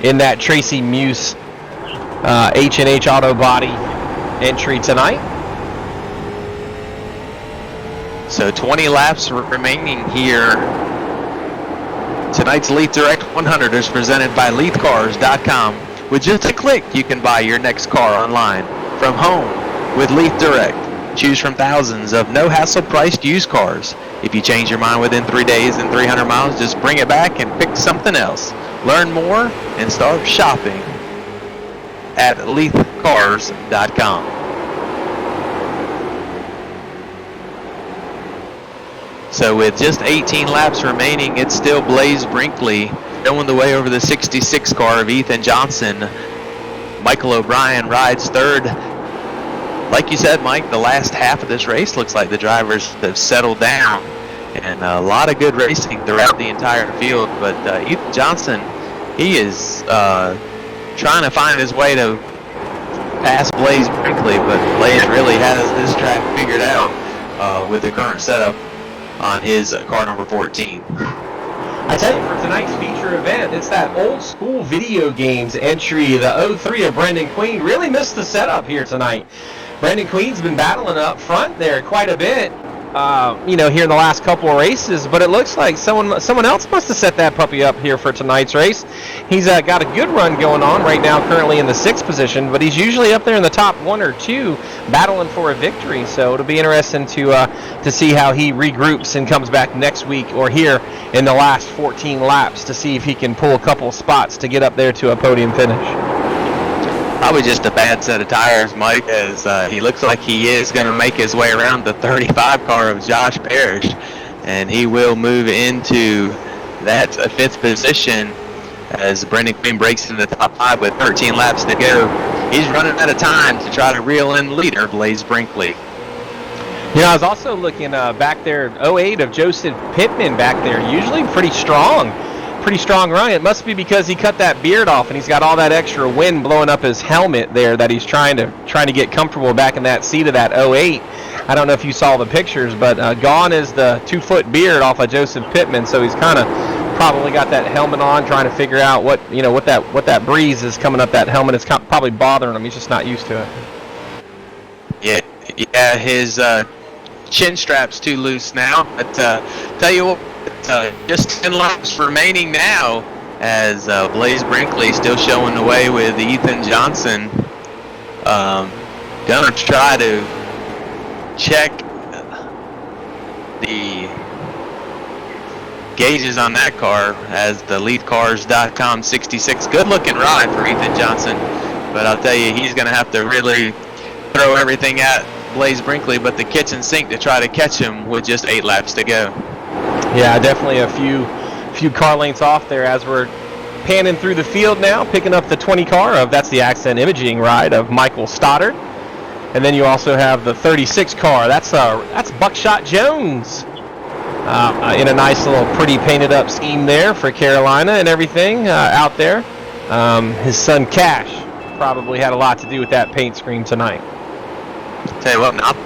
in that Tracy Muse H&H Auto Body entry tonight. So 20 laps remaining here. Tonight's Leith Direct 100 is presented by LeithCars.com. With just a click, you can buy your next car online from home with Leith Direct. Choose from thousands of no-hassle priced used cars. If you change your mind within 3 days and 300 miles, just bring it back and pick something else. Learn more and start shopping at LeithCars.com. So with just 18 laps remaining, it's still Blaze Brinkley showing the way over the 66 car of Ethan Johnson. Michael O'Brien rides third. Like you said, Mike, the last half of this race looks like the drivers have settled down, and a lot of good racing throughout the entire field. But Ethan Johnson, he is trying to find his way to pass Blaze Brinkley, but Blaze really has this track figured out with the current setup on his car number 14. I tell you, for tonight's feature event, it's that old school video games entry. The 03 of Brendan Queen really missed the setup here tonight. Brendan Queen's been battling up front there quite a bit, here in the last couple of races, but it looks like someone else must have set that puppy up here for tonight's race. He's got a good run going on right now, currently in the 6th position, but he's usually up there in the top 1 or 2 battling for a victory, so it'll be interesting to see how he regroups and comes back next week or here in the last 14 laps to see if he can pull a couple spots to get up there to a podium finish. Probably just a bad set of tires, Mike, as he looks like he is going to make his way around the 35 car of Josh Parrish, and he will move into that 5th position as Brendan Queen breaks into the top 5 with 13 laps to go. He's running out of time to try to reel in leader Blaze Brinkley. I was also looking back there, 08 of Joseph Pittman back there, usually pretty strong run. It must be because he cut that beard off and he's got all that extra wind blowing up his helmet there that he's trying to get comfortable back in that seat of that 08. I don't know if you saw the pictures, but gone is the 2-foot beard off of Joseph Pittman, so he's kind of probably got that helmet on, trying to figure out what that breeze is coming up that helmet. It's probably bothering him. He's just not used to it. Yeah, his chin strap's too loose now, but tell you what, just 10 laps remaining now as Blaze Brinkley still showing the way with Ethan Johnson. Gonna try to check the gauges on that car as the LeithCars.com 66. Good looking ride for Ethan Johnson, but I'll tell you, he's gonna have to really throw everything at Blaze Brinkley but the kitchen sink to try to catch him with just 8 laps to go. Yeah, definitely a few car lengths off there as we're panning through the field now, picking up the 20 car that's the Accent Imaging ride of Michael Stoddard. And then you also have the 36 car. That's Buckshot Jones in a nice little pretty painted up scheme there for Carolina and everything out there. His son Cash probably had a lot to do with that paint scheme tonight. Tell you what, not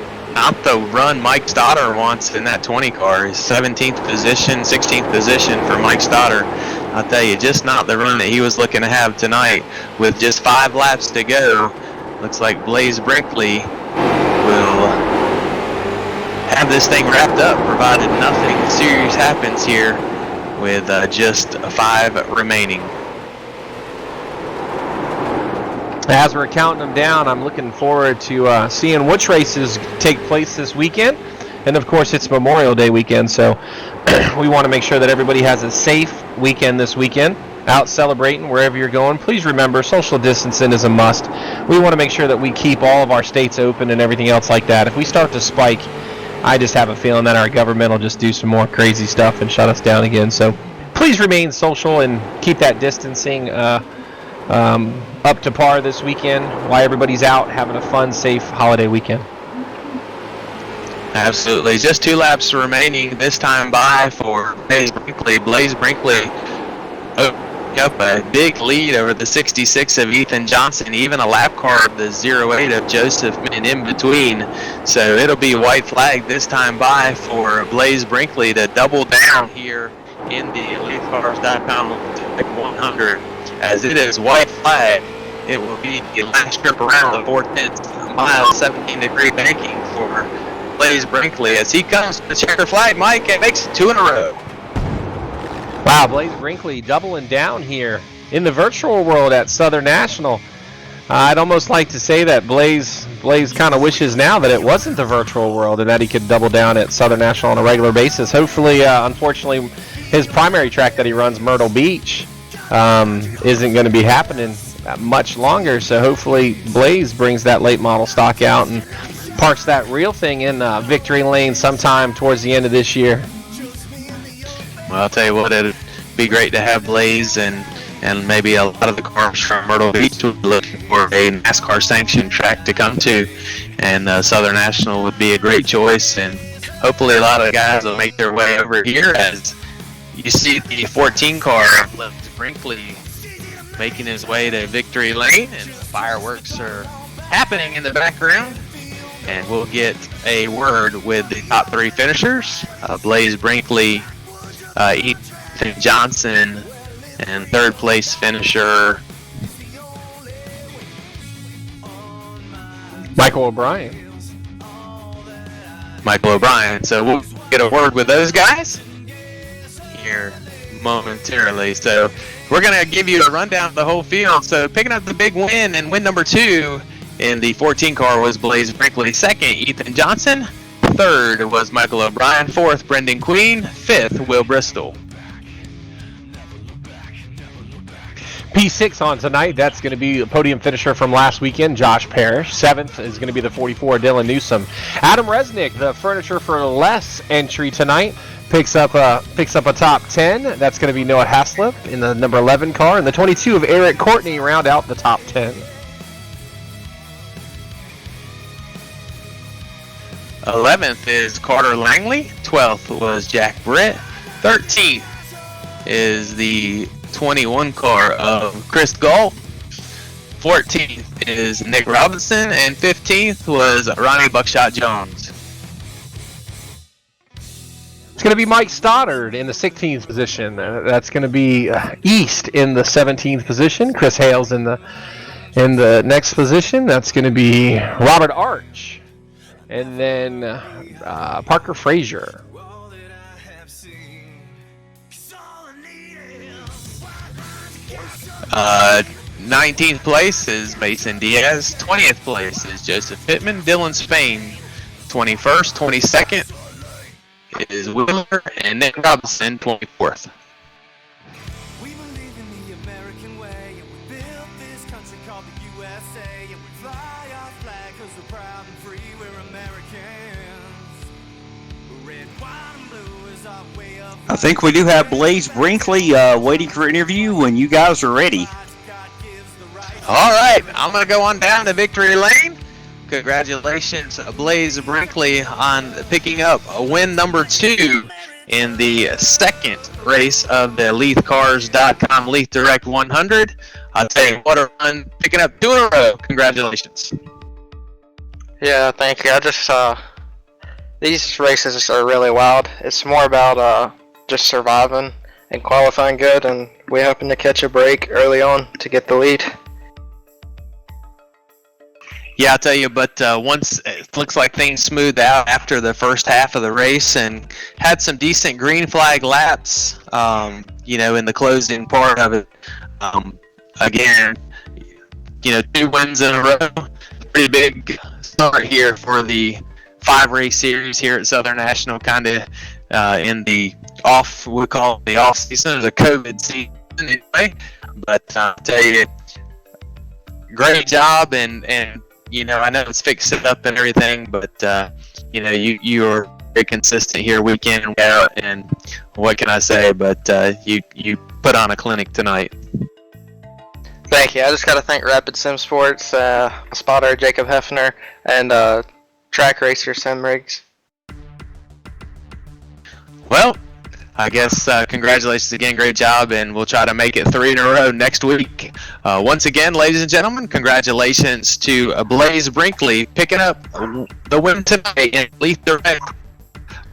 the run Mike Stoddard wants in that 20 car. His 17th position, 16th position for Mike Stoddard. I'll tell you, just not the run that he was looking to have tonight. With just 5 laps to go, looks like Blaze Brinkley will have this thing wrapped up, provided nothing serious happens here with just 5 remaining. As we're counting them down, I'm looking forward to seeing which races take place this weekend. And of course, it's Memorial Day weekend, so we want to make sure that everybody has a safe weekend this weekend. Out celebrating wherever you're going. Please remember, social distancing is a must. We want to make sure that we keep all of our states open and everything else like that. If we start to spike, I just have a feeling that our government will just do some more crazy stuff and shut us down again. So please remain social and keep that distancing up to par this weekend while everybody's out having a fun, safe holiday weekend. Absolutely. Just 2 laps remaining this time by for Blaze Brinkley. Blaze Brinkley up a big lead over the 66 of Ethan Johnson, even a lap car of the 08 of Joseph Min in between. So it'll be white flag this time by for Blaze Brinkley to double down here in the EliteCars.com 100. As it is white flag, it will be the last trip around the 4/10 mile 17-degree banking for Blaze Brinkley as he comes to the checker flag, Mike, and makes it 2 in a row. Wow, Blaze Brinkley doubling down here in the virtual world at Southern National. I'd almost like to say that Blaze kind of wishes now that it wasn't the virtual world and that he could double down at Southern National on a regular basis. Hopefully, unfortunately, his primary track that he runs, Myrtle Beach, isn't going to be happening much longer. So hopefully Blaze brings that late model stock out and parks that real thing in Victory Lane sometime towards the end of this year. Well, I'll tell you what, it'd be great to have Blaze and maybe a lot of the cars from Myrtle Beach would be looking for a NASCAR sanctioned track to come to, and Southern National would be a great choice, and hopefully a lot of the guys will make their way over here as you see the 14 car of Blaze Brinkley making his way to Victory Lane, and the fireworks are happening in the background, and we'll get a word with the top 3 finishers. Blaze Brinkley, Ethan Johnson, and third place finisher Michael O'Brien. So we'll get a word with those guys here momentarily. So we're going to give you a rundown of the whole field. So picking up the big win and win number 2 in the 14 car was Blaze Brinkley. Second, Ethan Johnson. Third was Michael O'Brien. Fourth, Brendan Queen. Fifth, Will Bristol. P6 on tonight. That's going to be a podium finisher from last weekend, Josh Parrish. 7th is going to be the 44, Dylan Newsom. Adam Resnick, the furniture for less entry tonight, picks up a top 10. That's going to be Noah Haslip in the number 11 car, and the 22 of Eric Courtney round out the top 10. 11th is Carter Langley. 12th was Jack Britt. 13th is the 21 car of Chris Gull. 14th is Nick Robinson, and 15th was Ronnie Buckshot Jones. It's going to be Mike Stoddard in the 16th position. That's going to be East in the 17th position. Chris Hales in the next position. That's going to be Robert Arch, and then Parker Frazier. 19th place is Mason Diaz. 20th place is Joseph Pittman. Dylan Spain. 21st, 22nd is Wheeler, and Nick Robinson, 24th. We believe in the American way, and we built this country called the USA, and we fly our flag 'cause we're proud and free, we're Americans. Red, white, and blue is our way of I think we do have Blaze Brinkley waiting for interview when you guys are ready. All right, I'm going to go on down to Victory Lane. Congratulations, Blaze Brinkley, on picking up a win number 2 in the second race of the LeithCars.com Leith Direct 100. I'll tell you what a run, picking up 2 in a row. Congratulations. Yeah, thank you. I just, these races are really wild. It's more about just surviving and qualifying good, and we're hoping to catch a break early on to get the lead. Yeah, I'll tell you, but once it looks like things smoothed out after the first half of the race and had some decent green flag laps, in the closing part of it. Again, 2 wins in a row. Pretty big start here for the 5-race series here at Southern National, kind of in the we call it the off season, or the COVID season anyway. But I'll tell you, great job, and I know it's fixed it up and everything, but you are very consistent here week in and week out, and what can I say? But you put on a clinic tonight. Thank you. I just got to thank Rapid Sim Sports, spotter Jacob Hefner, and track racer Sim Riggs. Well, I guess congratulations again, great job, and we'll try to make it 3 in a row next week. Once again, ladies and gentlemen, congratulations to Blaze Brinkley picking up the win tonight in Leith Direct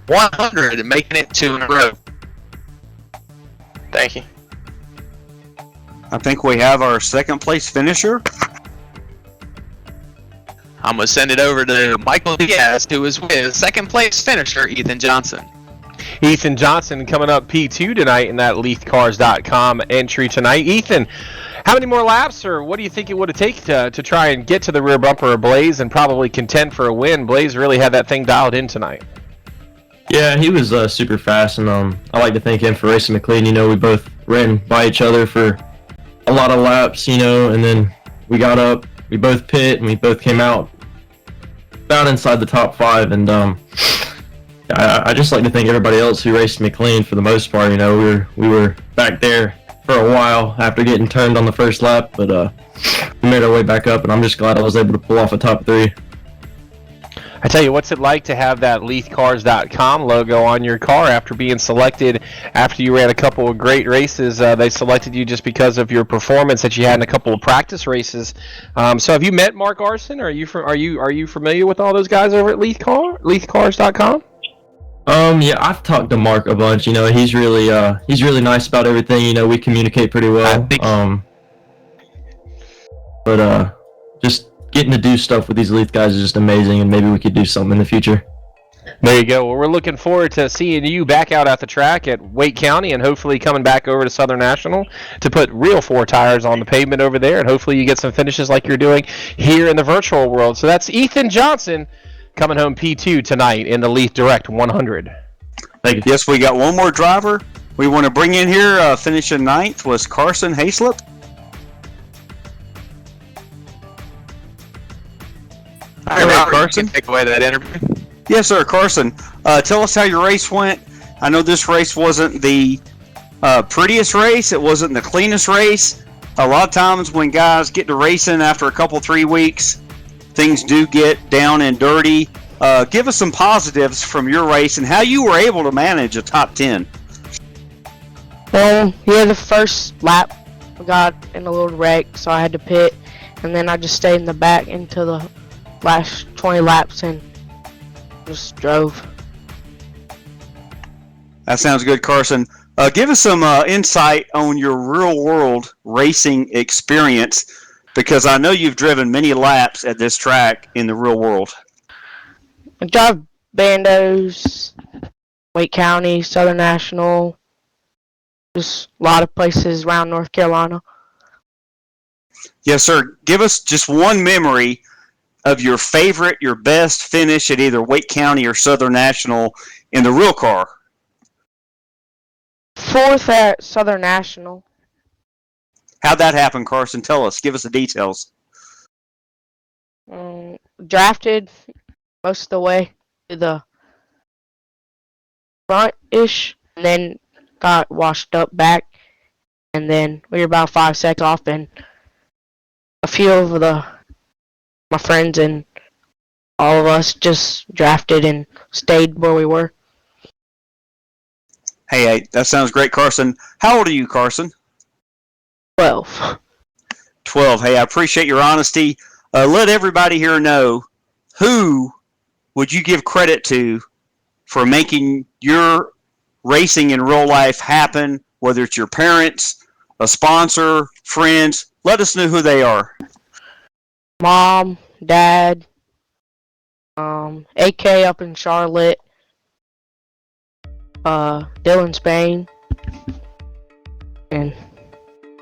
100 and making it 2 in a row. Thank you. I think we have our second place finisher. I'm going to send it over to Michael Diaz, who is with second place finisher Ethan Johnson. Ethan Johnson coming up P2 tonight in that LeithCars.com entry tonight. Ethan, how many more laps, or what do you think it would have taken to try and get to the rear bumper of Blaze and probably contend for a win? Blaze really had that thing dialed in tonight. Yeah, he was super fast, and I like to thank him for racing McLean. You know, we both ran by each other for a lot of laps, you know, and then we got up, we both pit, and we both came out about inside the top 5, and I just like to thank everybody else who raced McLean for the most part. You know, we were back there for a while after getting turned on the first lap, but we made our way back up, and I'm just glad I was able to pull off a top 3. I tell you, what's it like to have that LeithCars.com logo on your car after being selected after you ran a couple of great races? They selected you just because of your performance that you had in a couple of practice races. So have you met Mark Arson? Are you familiar with all those guys over at LeithCars.com? Yeah, I've talked to Mark a bunch. You know, he's really nice about everything. You know, we communicate pretty well. Just getting to do stuff with these Leith guys is just amazing, and maybe we could do something in the future. There you go. Well, we're looking forward to seeing you back out at the track at Wake County, and hopefully coming back over to Southern National to put real 4 tires on the pavement over there, and hopefully you get some finishes like you're doing here in the virtual world. So that's Ethan Johnson coming home P2 tonight in the Leith Direct 100. Thank you. Yes, we got one more driver we want to bring in here. Finishing 9th was Carson Hayslip. All right, Carson, take away that interview. Yes, sir, Carson. Tell us how your race went. I know this race wasn't the prettiest race. It wasn't the cleanest race. A lot of times when guys get to racing after a couple, 3 weeks, things do get down and dirty. Give us some positives from your race and how you were able to manage a top 10. Well, yeah, the first lap I got in a little wreck, so I had to pit, and then I just stayed in the back into the last 20 laps and just drove. That sounds good, Carson. Give us some insight on your real-world racing experience, because I know you've driven many laps at this track in the real world. I drive Bandos, Wake County, Southern National, just a lot of places around North Carolina. Yes, sir. Give us just one memory of your favorite, your best finish at either Wake County or Southern National in the real car. 4th at Southern National. How'd that happen, Carson? Tell us. Give us the details. Drafted most of the way to the front-ish, and then got washed up back, and then we were about 5 seconds off, and a few of my friends and all of us just drafted and stayed where we were. Hey, that sounds great, Carson. How old are you, Carson? 12. 12. Hey, I appreciate your honesty. Let everybody here know, who would you give credit to for making your racing in real life happen, whether it's your parents, a sponsor, friends? Let us know who they are. Mom, Dad, AK up in Charlotte, Dylan Spain, and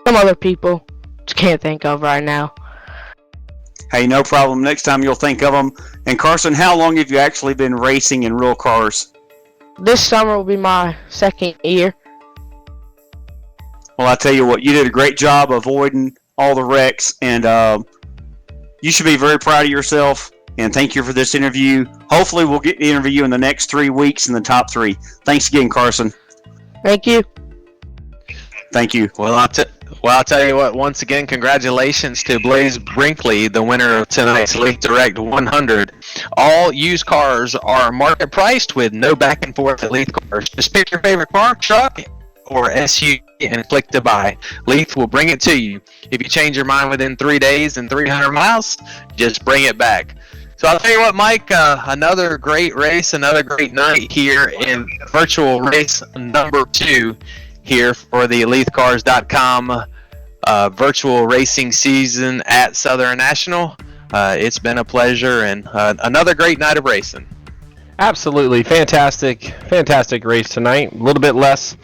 some other people just can't think of right now. Hey, no problem. Next time you'll think of them. And Carson, how long have you actually been racing in real cars? This summer will be my 2nd year. Well, I tell you what, you did a great job avoiding all the wrecks, and you should be very proud of yourself. And thank you for this interview. Hopefully, we'll get the interview in the next 3 weeks in the top 3. Thanks again, Carson. Thank you. Thank you. Well, I'll tell you what, once again, congratulations to Blaze Brinkley, the winner of tonight's Leith Direct 100. All used cars are market priced with no back and forth at Leith Cars. Just pick your favorite car, truck, or SUV and click to buy. Leith will bring it to you. If you change your mind within 3 days and 300 miles, just bring it back. So I'll tell you what, Mike, another great race, another great night here in virtual race number 2 here for the LeithCars.com virtual racing season at Southern National. it's been a pleasure and another great night of racing. Absolutely fantastic race tonight. A little bit less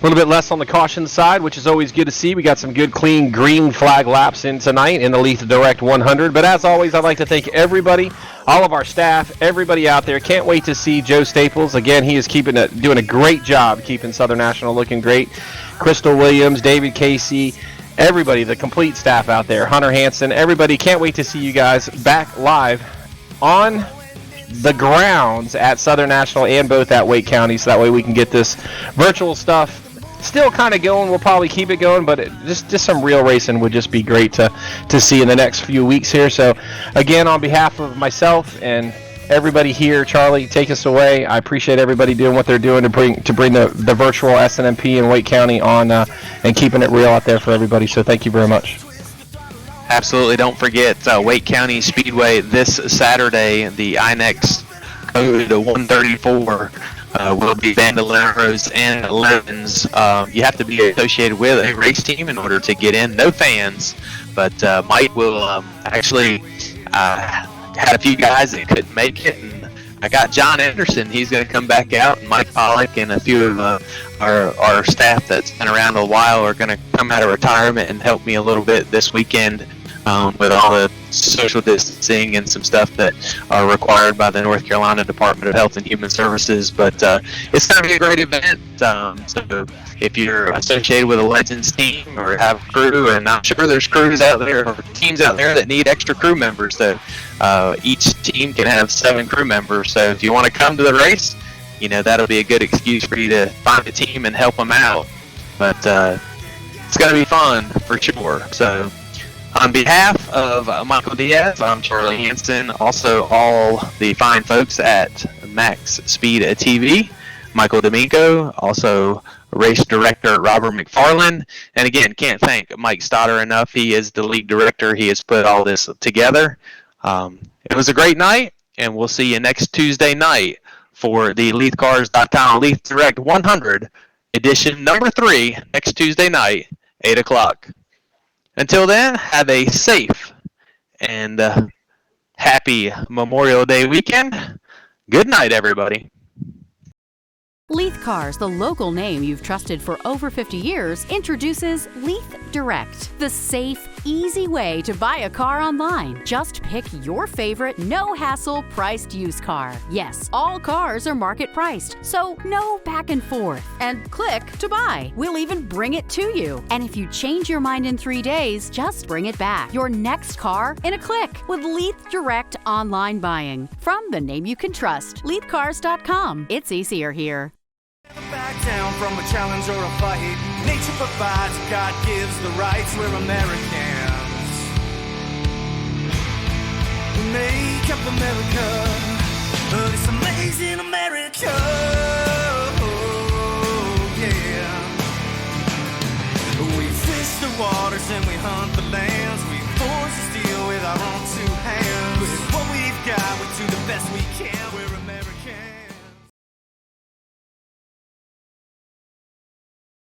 on the caution side, which is always good to see. We got some good, clean green flag laps in tonight in the Leith Direct 100. But as always, I'd like to thank everybody, all of our staff, everybody out there. Can't wait to see Joe Staples. Again, he is doing a great job keeping Southern National looking great. Crystal Williams, David Casey, everybody, the complete staff out there, Hunter Hansen, everybody. Can't wait to see you guys back live on the grounds at Southern National and both at Wake County, so that way we can get this virtual stuff still kind of going. We'll probably keep it going, but just some real racing would just be great to see in the next few weeks here. So again, on behalf of myself and everybody here, Charlie, take us away. I appreciate everybody doing what they're doing to bring the virtual SNMP in Wake County on and keeping it real out there for everybody. So thank you very much. Absolutely. Don't forget Wake County Speedway this Saturday. The INEX code 134 will be bandoleros and 11s. You have to be associated with a race team in order to get in. No fans, but Mike will actually had a few guys that couldn't make it. And I got John Anderson. He's going to come back out. And Mike Pollock and a few of our staff that's been around a while are going to come out of retirement and help me a little bit this weekend. With all the social distancing and some stuff that are required by the North Carolina Department of Health and Human Services. But it's going to be a great event. So if you're associated with a Legends team or have a crew, and I'm sure there's crews out there or teams out there that need extra crew members, so each team can have 7 crew members. So if you want to come to the race, that'll be a good excuse for you to find a team and help them out. But it's going to be fun for sure. So on behalf of Michael Diaz, I'm Charlie Hansen. Also, all the fine folks at MaxSpeedTV, Michael D'Amico, also race director Robert McFarland. And again, can't thank Mike Stoddard enough. He is the league director. He has put all this together. It was a great night, and we'll see you next Tuesday night for the LeithCars.com Leith Direct 100 edition number 3 next Tuesday night, 8 o'clock. Until then, have a safe and happy Memorial Day weekend. Good night, everybody. Leith Cars, the local name you've trusted for over 50 years, introduces Leith Direct, the safe, easy way to buy a car online. Just pick your favorite no-hassle priced used car. Yes, all cars are market priced, so no back and forth. And click to buy. We'll even bring it to you. And if you change your mind in 3 days, just bring it back. Your next car in a click with Leith Direct online buying. From the name you can trust, LeithCars.com. It's easier here. Back down from a challenge or a fight. Nature provides, God gives the rights. We're Americans. We make up America, but it's amazing.